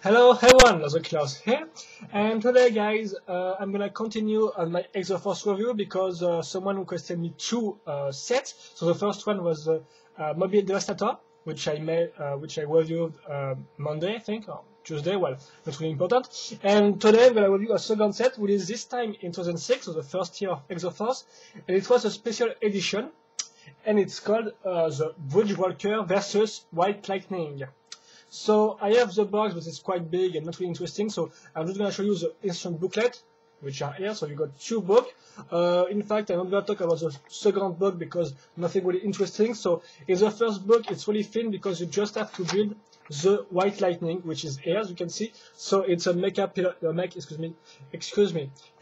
Hello everyone, Lozo Klaus here, and today guys, I'm gonna continue on my Exo-Force review because someone requested me two sets. So the first one was the Mobile Devastator, which I made, which I reviewed Monday, I think, or Tuesday, well, not really important. And today I'm gonna review a second set, which is this time in 2006, so the first year of Exo-Force, and it was a special edition, and it's called the Bridgewalker versus White Lightning. So I have the box, but it's quite big and not really interesting. So I'm just going to show you the instruction booklet, which are here. So you got two books. In fact, I'm not going to talk about the second book because nothing really interesting. So in the first book, it's really thin because you just have to build the White Lightning, which is here, as you can see. So it's a mecha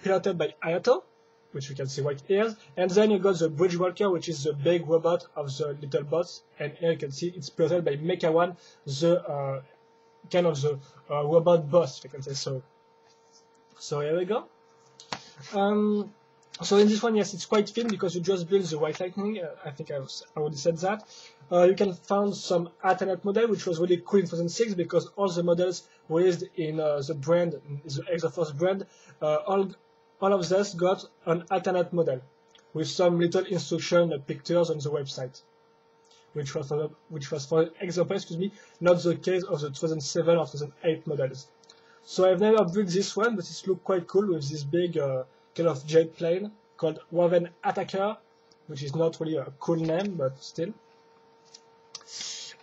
piloted by Hayato, which you can see right here, and then you got the Bridgewalker, which is the big robot of the little boss, and here you can see it's piloted by Mecha One, the kind of the robot boss, if I can say so. So here we go. So in this one, yes, it's quite thin because you just build the White Lightning. I think I already said that. You can find some alternate model, which was really cool in 2006 because all the models released in the brand, the Exo-Force brand, all of this got an alternate model with some little instruction pictures on the website, which was for example, not the case of the 2007 or 2008 models. So I've never built this one, but it looks quite cool with this big kind of jet plane called Raven Attacker, which is not really a cool name, but still.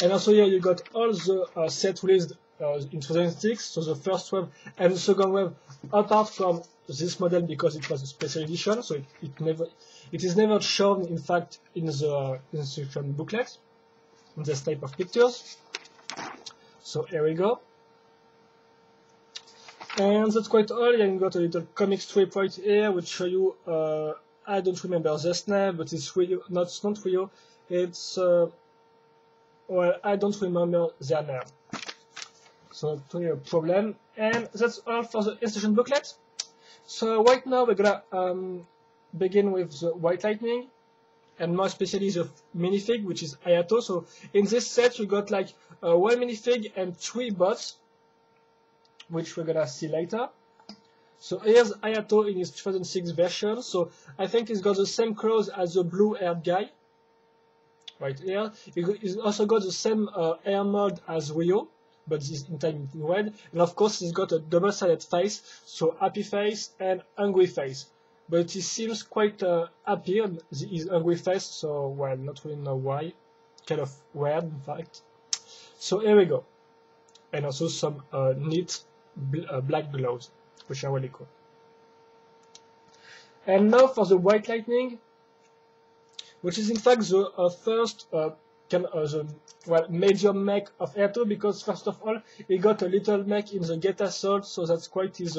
And also here you got all the set released in 2006, so the first wave and the second wave, apart from this model because it was a special edition, so it is never shown, in fact, in the instruction booklet, in this type of pictures. So here we go. And that's quite all. You got a little comic strip right here, which show you, I don't remember this name, but it's Rio, not Rio, it's, well, I don't remember their name. So not really a problem. And that's all for the instruction booklet. So right now we're gonna begin with the White Lightning, and more especially the minifig, which is Hayato. So in this set you got like one minifig and three bots, which we're gonna see later. So here's Hayato in his 2006 version. So I think he's got the same clothes as the blue-haired guy, right here. He's also got the same hair mold as Rio, but this in time in red, and of course he's got a double-sided face, so happy face and angry face. But he seems quite happy on his angry face, so well, not really know why. Kind of weird, in fact. So here we go, and also some neat black gloves, which are really cool. And now for the White Lightning, which is in fact the first major mech of Hayato, because first of all he got a little mech in the Get Assault, so that's quite his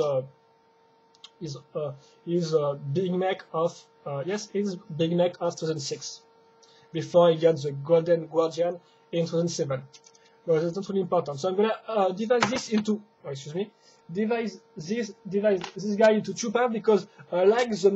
big mech of his big mech of 2006, before he got the Golden Guardian in 2007. But that's not really important. So I'm gonna divide this into this guy into two parts because like the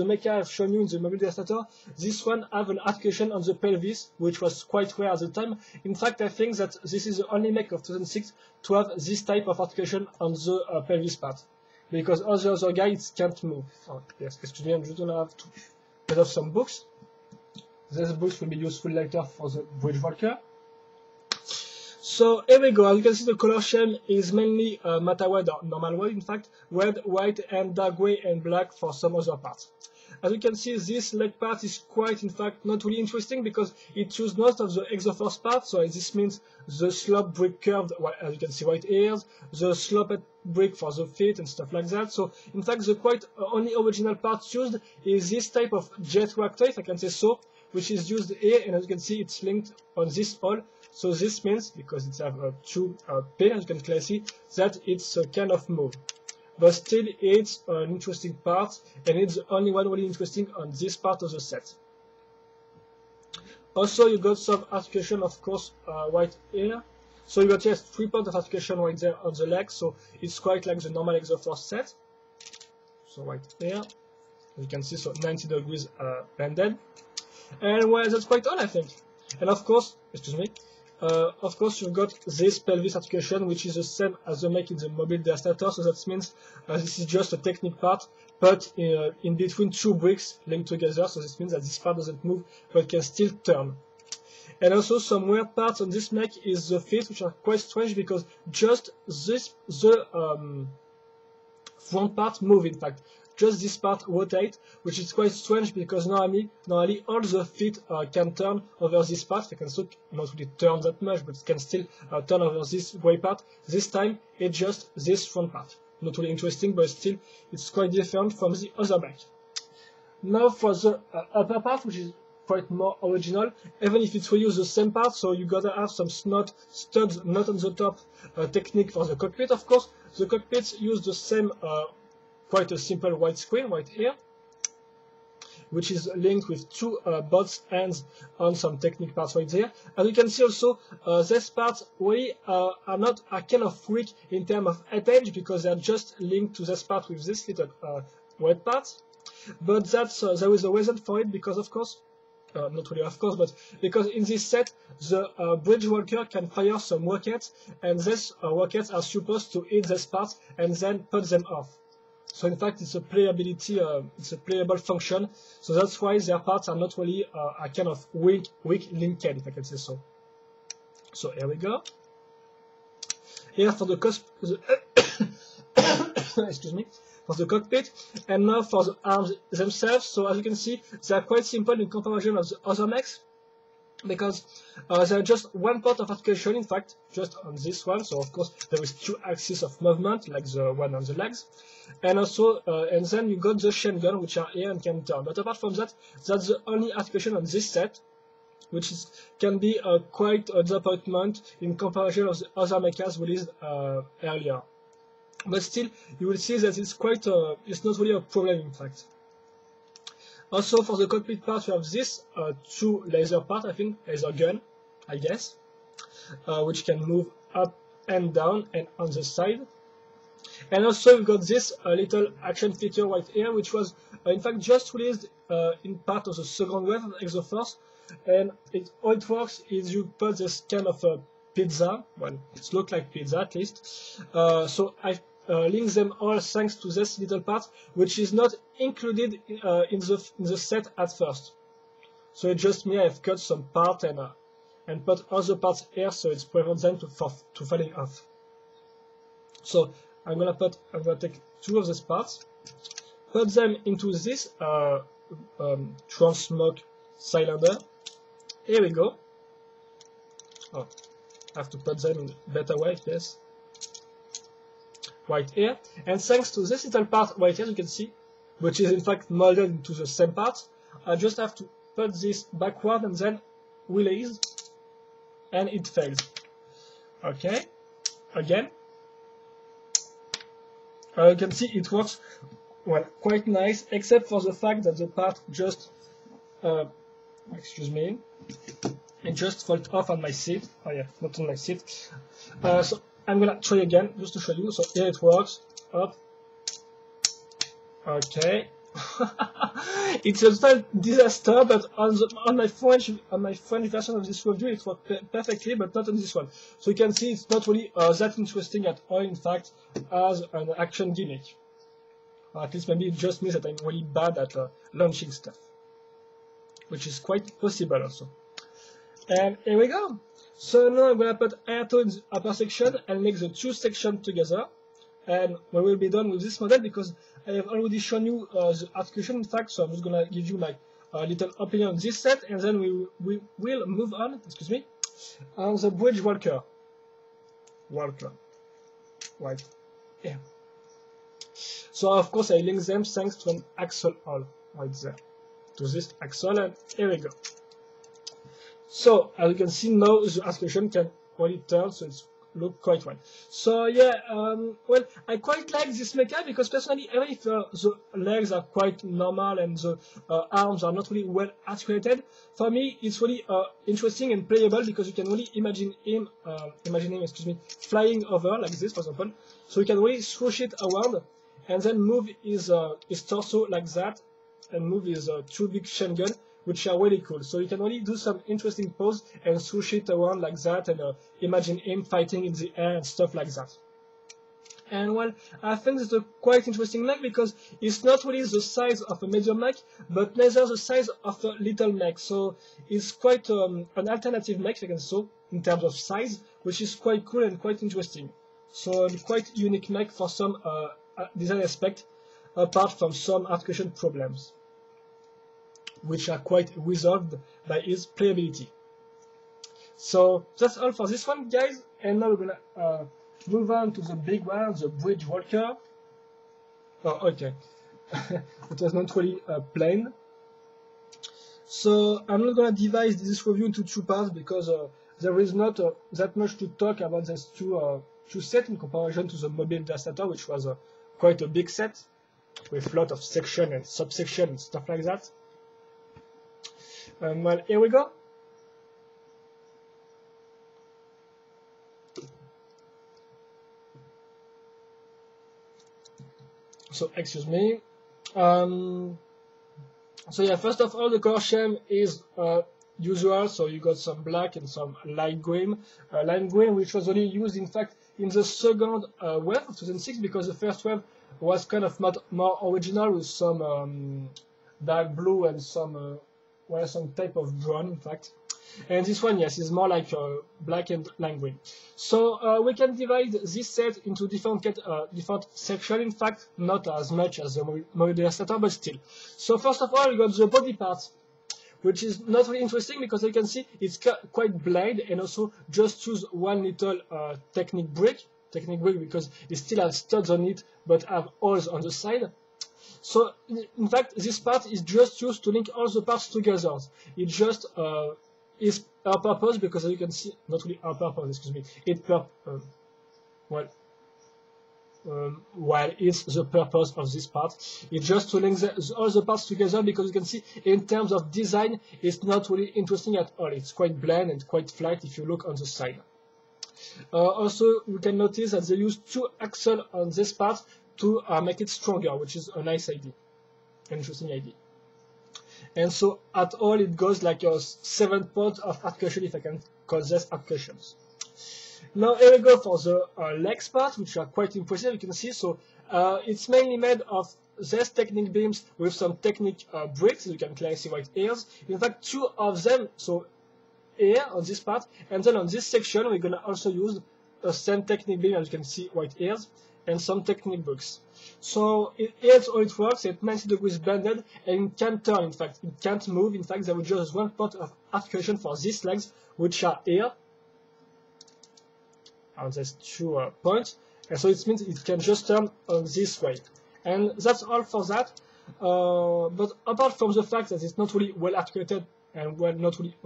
mecha I've shown you in the Mobile Devastator, this one have an articulation on the pelvis, which was quite rare at the time. In fact, I think that this is the only mech of 2006 to have this type of articulation on the pelvis part, because all the other guys can't move. Oh, yes, excuse me, I'm just gonna have to get off some books. These books will be useful later for the Bridgewalker. So here we go. As you can see, the color scheme is mainly matte red or normal red, in fact, red, white, and dark gray and black for some other parts. As you can see, this leg part is quite, in fact, not really interesting because it uses most of the Exo-Force part. So this means the slope brick curved, as you can see right here, the sloped brick for the feet and stuff like that. So in fact, the quite only original part used is this type of jet reactor, if I can say so, which is used here, and as you can see, it's linked on this hole. So this means, because it's have two pins, as you can clearly see, that it's a kind of move. But still, it's an interesting part, and it's the only one really interesting on this part of the set. Also, you got some articulation, of course, right here. So you got just 3 points of articulation right there on the leg, so it's quite like the normal Exo-Force set. So right here, as you can see, so 90 degrees bended. And well, that's quite all, I think. And of course, excuse me, of course, you've got this pelvis articulation, which is the same as the make in the mobile devastator. So that means this is just a technique part, but in between two bricks linked together. So this means that this part doesn't move, but can still turn. And also some weird parts on this mech is the feet, which are quite strange because just the front part move. In fact, just this part rotate, which is quite strange because normally all the feet can turn over this part. They can still not really turn that much, but it can still turn over this gray part. This time it's just this front part. Not really interesting, but still it's quite different from the other mech. Now for the upper part, which is quite more original, even if it's reuse the same part, so you gotta have some studs not on the top technique for the cockpit. Of course, the cockpits use the same quite a simple white screen right here, which is linked with two bots ends on some technique parts right there. And you can see also these parts really are kind of weak in terms of edge because they are just linked to this part with this little white parts. But that's there is a reason for it because of course. Not really of course, but because in this set the bridge walker can fire some rockets, and these rockets are supposed to hit this part and then put them off. So in fact it's a playability, it's a playable function, so that's why their parts are not really a kind of weak linked, if I can say so. So here we go. Here for the excuse me, for the cockpit, and now for the arms themselves. So as you can see, they are quite simple in comparison of the other mechs, because they are just one part of articulation, in fact, just on this one. So of course there is two axes of movement, like the one on the legs, and also and then you got the chain gun, which are here and can turn. But apart from that, that's the only articulation on this set, which can be quite a disappointment in comparison of the other mechas released earlier. But still, you will see that it's quite it's not really a problem, in fact. Also, for the cockpit part, you have this two laser part, I think, laser gun, I guess, which can move up and down and on the side. And also, you've got this little action feature right here, which was, in fact, just released in part of the second wave of Exo-Force. And how it works is you put this kind of pizza, well, it looks like pizza at least. So I link them all thanks to this little part, which is not included in the set at first. So it's just me, I've cut some part and put other parts here, so it prevents them to falling off. So I'm gonna take two of these parts, put them into this transmog cylinder. Here we go. Oh, I have to put them in a better way, yes. Right here, and thanks to this little part right here, you can see, which is in fact molded into the same part, I just have to put this backward and then release, and it fails. Okay, again, you can see it works well, quite nice, except for the fact that the part just, excuse me, it just fell off on my seat. Oh yeah, not on my seat. So I'm gonna try again just to show you. So here it works. Up. Okay. It's a total disaster, but on my French version of this review it worked perfectly, but not on this one. So you can see it's not really that interesting at all, in fact, as an action gimmick. Or at least maybe it just means that I'm really bad at launching stuff, which is quite possible also. And here we go. So now I'm going to put airtow in the upper section and make the two sections together. And we will be done with this model because I have already shown you the articulation, in fact. So I'm just going to give you my little opinion on this set, and then we will move on, excuse me, on the bridge walker. Right here. So of course I link them thanks to an axle hole right there, to this axle, and here we go. So as you can see now the articulation can really turn, so it's look quite well. So yeah, well, I quite like this mecha because personally, even if the legs are quite normal and the arms are not really well articulated, for me it's really interesting and playable because you can really imagine him, excuse me, flying over like this, for example. So you can really swoosh it around and then move his torso like that and move his two big chain gun, which are really cool. So you can really do some interesting pose and swoosh it around like that, and imagine him fighting in the air and stuff like that. And well, I think it's a quite interesting mech because it's not really the size of a medium mech, but neither the size of a little mech. So it's quite an alternative mech, I can say, in terms of size, which is quite cool and quite interesting. So a quite unique mech for some design aspect, apart from some articulation problems, which are quite resolved by its playability. So that's all for this one, guys, and now we're gonna move on to the big one, the Bridge Walker. Oh, okay. It was not really plain. So I'm not going to divide this review into two parts because there is not that much to talk about these two sets in comparison to the Mobile Devastator, which was quite a big set with a lot of section and subsection and stuff like that. Well, here we go. So excuse me. So yeah, first of all, the color scheme is usual. So you got some black and some light green, which was only used in fact in the second wave of 2006 because the first wave was kind of more original with some dark blue and some type of brown in fact. And this one, yes, is more like black and lime green. So we can divide this set into different sections, in fact, not as much as the Mobile Devastator, but still. So first of all, we got the body parts, which is not really interesting because you can see it's quite blind and also just use one little technique brick because it still has studs on it, but have holes on the side. So in fact, this part is just used to link all the parts together. It just is our purpose because as you can see, not really our purpose, excuse me, while it's the purpose of this part, it's just to link all the parts together because you can see in terms of design, it's not really interesting at all. It's quite bland and quite flat if you look on the side. Also, you can notice that they use 2 axles on this part to make it stronger, which is a nice idea, an interesting idea. And so at all it goes like a 7 points of articulation, if I can call this articulations. Now here we go for the legs part, which are quite impressive, you can see. So it's mainly made of these technique beams with some technique bricks, you can clearly see white ears. In fact, 2 of them, so here on this part, and then on this section we're gonna also use a same technique beam, as you can see white ears, and some technique bricks. So here's how it works. It's 90 degrees bended and it can't turn, in fact. It can't move. In fact, there was just 1 point of articulation for these legs, which are here. And there's 2 points. And so it means it can just turn on this way. And that's all for that. But apart from the fact that it's not really well articulated, and well, not really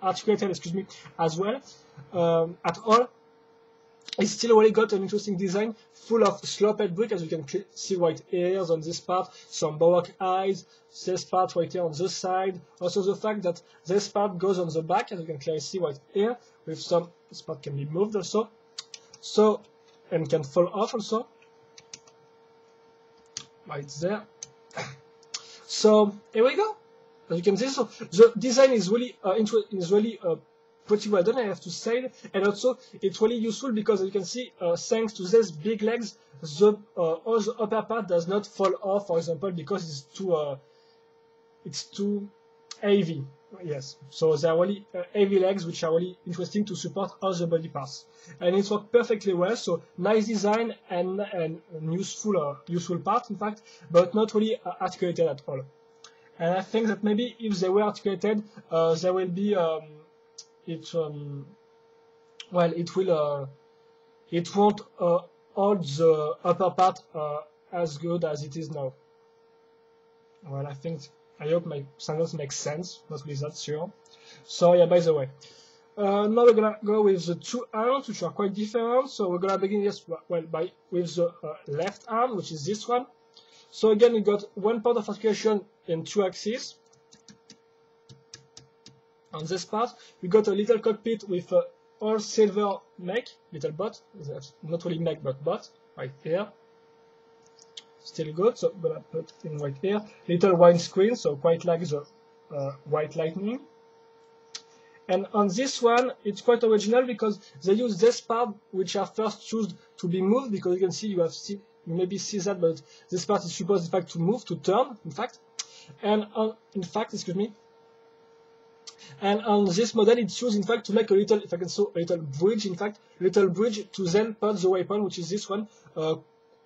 articulated, excuse me, as well, at all, it's still really got an interesting design, full of sloped brick, as you can see white ears on this part, some baroque eyes, this part right here on this side. Also the fact that this part goes on the back, as you can clearly see white ear, with some, this part can be moved also, so, and can fall off also, right there. So here we go. As you can see, so the design is really pretty well done, I have to say, and also it's really useful because as you can see, thanks to these big legs, all the upper part does not fall off, for example, because it's too heavy. Yes, so they are really heavy legs, which are really interesting to support all the body parts, and it works perfectly well. So nice design and useful part, in fact, but not really articulated at all. And I think that maybe if they were articulated, there will be it won't hold the upper part as good as it is now. Well, I hope my sentence makes sense, not really that sure. So yeah, by the way, now we're gonna go with the 2 arms, which are quite different. So we're gonna begin with the left arm, which is this one. So again, we got 1 point of articulation in 2 axes. On this part, we got a little cockpit with all silver mech, little bot, not really mech but bot, right here. Still good, so I'm gonna put in right here. Little windscreen, so quite like the white lightning. And on this one, it's quite original because they use this part which are first chosen to be moved, because you can see you maybe see that, but this part is supposed in fact to move, to turn, in fact. And in fact, excuse me. And on this model, it's used in fact to make a little, if I can show, a little bridge, in fact, little bridge to then put the weapon, which is this one,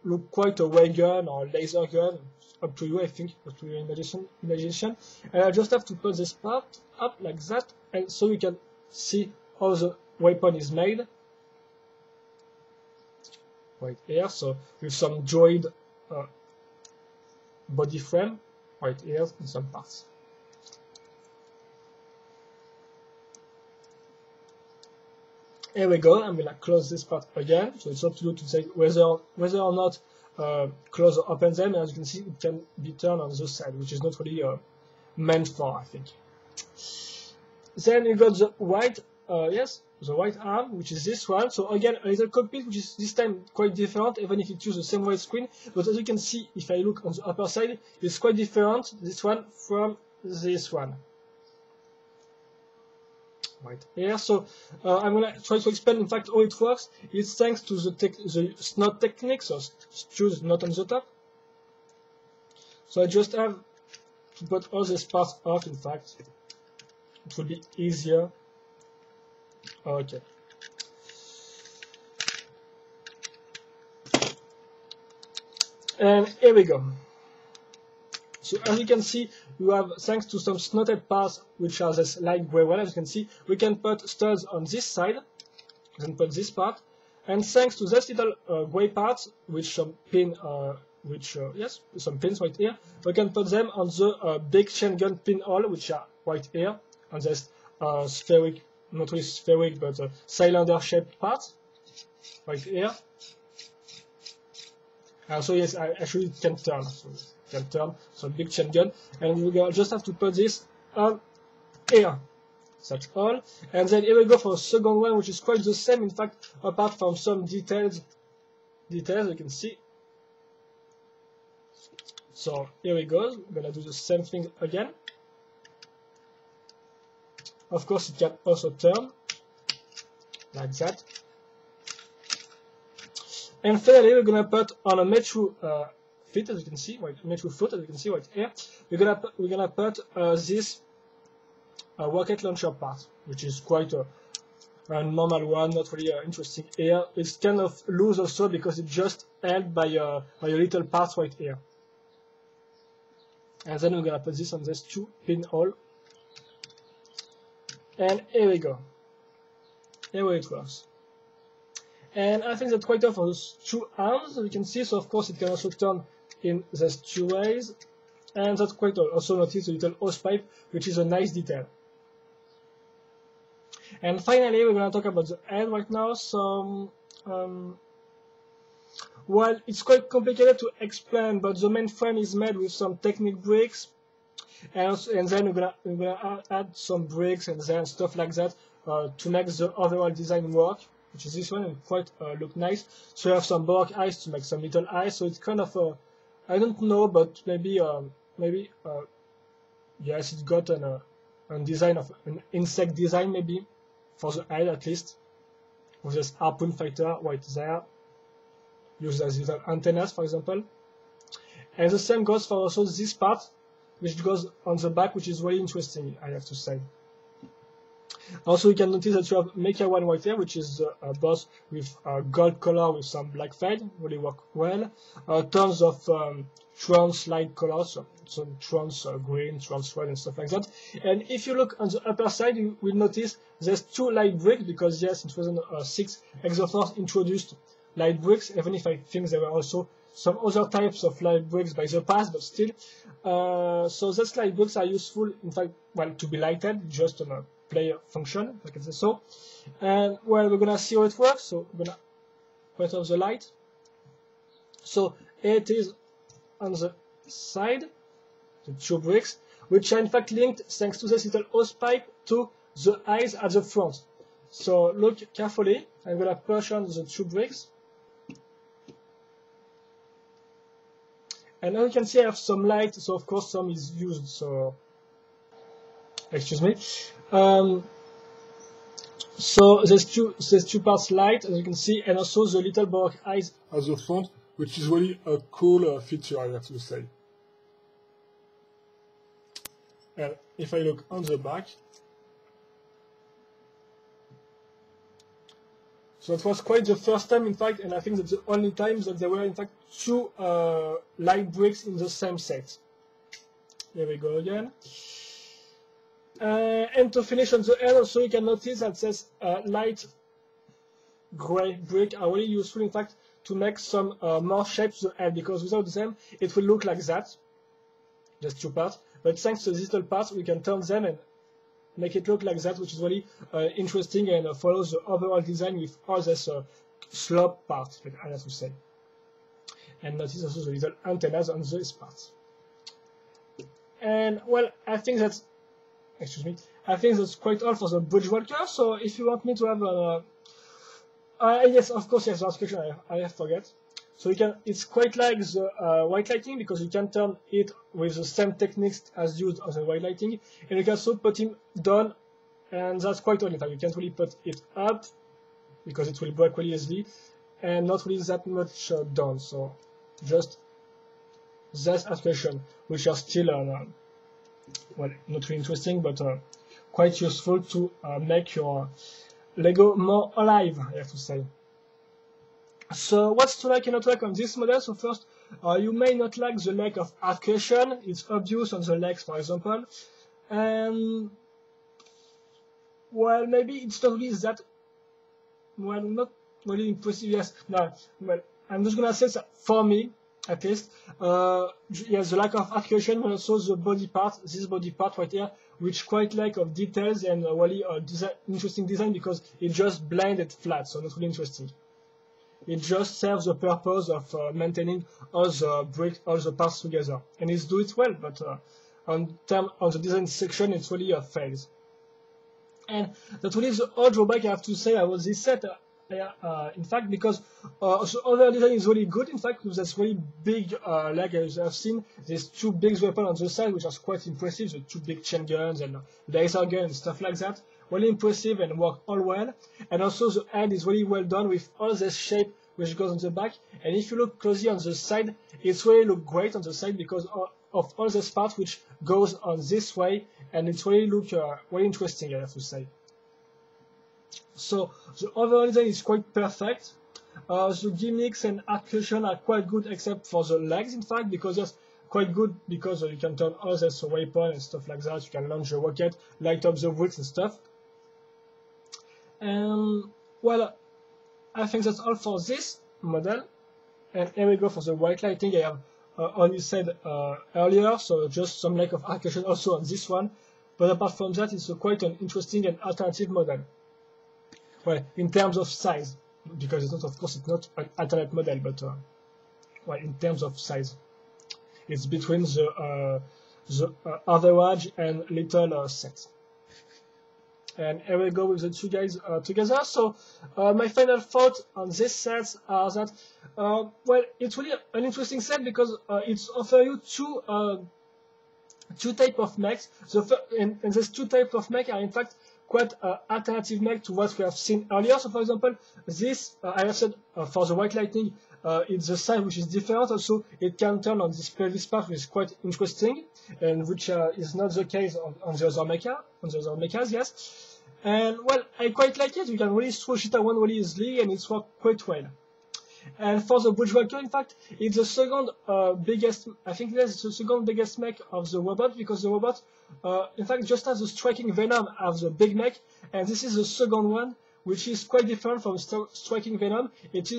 look quite a ray gun or laser gun, up to you, I think, up to your imagination. And I just have to put this part up like that, and so you can see how the weapon is made. Right here, so with some droid body frame, right here in some parts. Here we go. I'm gonna close this part again, so it's up to you to say whether or not close or open them. As you can see, it can be turned on the side, which is not really meant for, I think. Then you got the white, the white arm, which is this one. So again, a little cockpit, which is this time quite different, even if it uses the same white screen. But as you can see, if I look on the upper side, it's quite different, this one from this one. Right here. So I'm going to try to explain, in fact, how it works. It's thanks to the snot technique, so choose not on the top. So I just have to put all these parts off, in fact. It will be easier. Okay. And here we go. So as you can see, you have, thanks to some snotted parts, which are this light gray one, as you can see, we can put studs on this side, then put this part, and thanks to this little gray parts, which some pin, some pins right here, we can put them on the big chain gun pinhole, which are right here, on this spheric, not really spheric, but cylinder-shaped part, right here. So yes, actually it can turn. So can turn, so big chain gun, and we just have to put this on here, such all, and then here we go for a second one, which is quite the same, in fact, apart from some details you can see. So here we go, we're gonna do the same thing again. Of course, it can also turn like that, and finally we're gonna put on a metal feet, as you can see, right, metal foot, as you can see right here. We're gonna put this rocket launcher part, which is quite a normal one, not really interesting here. It's kind of loose also because it's just held by a little part right here. And then we're gonna put this on this two pinhole. And here we go. Here it works. And I think that's quite enough for those two arms, as you can see. So of course it can also turn in these two ways, and that's quite all. Also notice a little hose pipe, which is a nice detail. And finally, we're going to talk about the head right now. So, well, it's quite complicated to explain, but the main frame is made with some Technic bricks, and then we're gonna add some bricks and then stuff like that to make the overall design work, which is this one, and quite look nice. So you have some Borg eyes to make some little eyes. So it's kind of I don't know, but maybe yes, it's got a design of an insect design, maybe for the head at least, with this harpoon fighter right there, used as little antennas, for example. And the same goes for also this part, which goes on the back, which is really interesting, I have to say. Also, you can notice that you have Mecha 1 right here, which is a boss with gold color with some black fade, really work well. Tons of trans light colors, some trans green, trans red, and stuff like that. And if you look on the upper side, you will notice there's two light bricks, because yes, in 2006, Exo-Force introduced light bricks, even if I think there were also some other types of light bricks by the past, but still. So those light bricks are useful, in fact, well, to be lighted, just on a player function, if I can say so. And well, we're gonna see how it works. So we're gonna put off the light. So it is on the side, the two bricks, which are in fact linked thanks to this little hose pipe to the eyes at the front. So look carefully. I'm gonna push on the two bricks. And now you can see I have some light, so of course some is used. So excuse me. Um, so there's two parts light, as you can see, and also the little baroque eyes at the front, which is really a cool feature, I have to say. And if I look on the back, so that was quite the first time, in fact, and I think that's the only time that there were, in fact, two light bricks in the same set. Here we go again. And to finish on the end, also you can notice that says light gray brick are really useful, in fact, to make some more shapes to the head, because without them it will look like that, just two parts. But thanks to these little parts, we can turn them and make it look like that, which is really interesting and follows the overall design with all this slope part, like I have to say. And notice also the little antennas on these parts. And well, I think that's quite all for the bridge walker. So if you want me to have yes, of course, yes, last question I have forget. So you can, it's quite like the white lighting, because you can turn it with the same techniques as used on the white lighting, and you can also put him down, and that's quite all. In fact, you can't really put it up because it will break really easily, and not really that much down. So just this application, which are still well, not really interesting, but quite useful to make your Lego more alive, I have to say. So what's to like and not like on this model? So first, you may not like the lack of arcuation. It's obvious on the legs, for example. And well, maybe it's not really that, well, not really impressive. Yes, no, well, I'm just gonna say that for me, at least, yes, the lack of arcuation, but also the body part, this body part right here, which quite lack of details and really interesting design, because it just blended flat, so not really interesting. It just serves the purpose of maintaining all the parts together, and it's do it well. But on the design section, it's really a fail. And that really is the odd drawback I have to say about this set. In fact, because the other design is really good. In fact, with this really big leg, as I've seen, there's two big weapons on the side, which are quite impressive. The two big chain guns and laser gun and stuff like that. Really impressive and work all well. And also the head is really well done with all this shape which goes on the back. And if you look closely on the side, it's really look great on the side because of all this part which goes on this way, and it really look really interesting, I have to say. So the overall design is quite perfect. The gimmicks and arcuation are quite good, except for the legs, in fact, because that's quite good because you can turn all this weapon and stuff like that. You can launch a rocket, light up the bricks and stuff. Well, I think that's all for this model. And here we go for the white lighting. I have only said earlier, so just some lack of arcuation also on this one. But apart from that, it's quite an interesting and alternative model. Well, in terms of size, because it's not, of course, it's not an alternate model, but well, in terms of size, it's between the average and little set. And here we go with the two guys together. So my final thought on this set are that, well, it's really an interesting set because it's offer you two type of mechs. And these two types of mech are in fact quite alternative mech to what we have seen earlier. So for example, this I have said for the white lightning, it's the side which is different. Also, it can turn on this pelvis part, which is quite interesting, and which is not the case on the other mechas, yes. And well, I quite like it. You can really switch it around really easily, and it's worked quite well. And for the Bridgewalker, in fact, it's the second biggest, I think that's the second biggest mech of the robot, because the robot, in fact, just has the striking venom of the big mech, and this is the second one, which is quite different from striking venom, which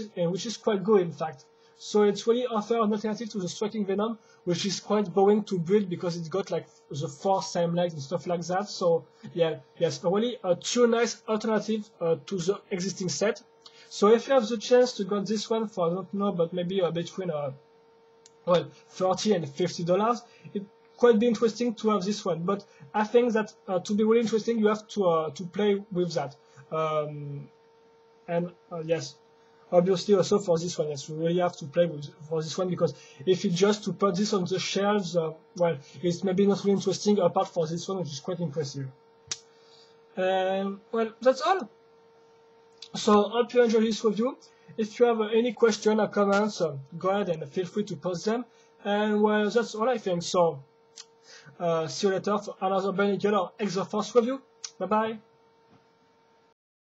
is quite good, in fact. So it's really offer an alternative to the striking venom, which is quite boring to build because it's got like the 4 same legs and stuff like that. So yeah, yes, really two nice alternative to the existing set. So if you have the chance to get this one for, I don't know, but maybe between well, $30 and $50, it quite be interesting to have this one. But I think that to be really interesting, you have to play with that. Yes, obviously also for this one, yes, we really have to play with for this one, because if it's just to put this on the shelves, well, it's maybe not really interesting apart for this one, which is quite impressive. Well, that's all. So hope you enjoyed this review. If you have any question or comments, go ahead and feel free to post them. And well, that's all I think. So see you later for another Bionicle or Exo-Force review. Bye bye.